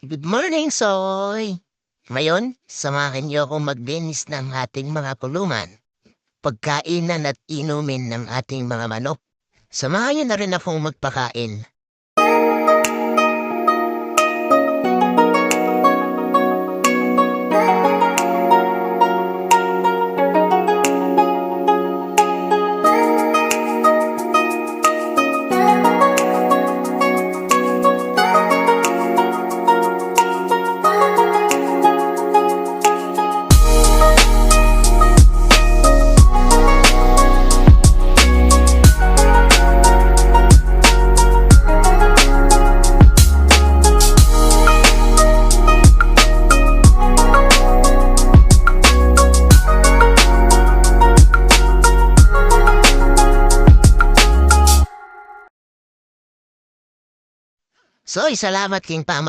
Good morning, Soy! Ngayon, samahan niyo akong maglinis ng ating mga kulungan, pagkainan at inumin ng ating mga manok. Samahan niyo na rin akong magpakain. Soy, salamat king paman.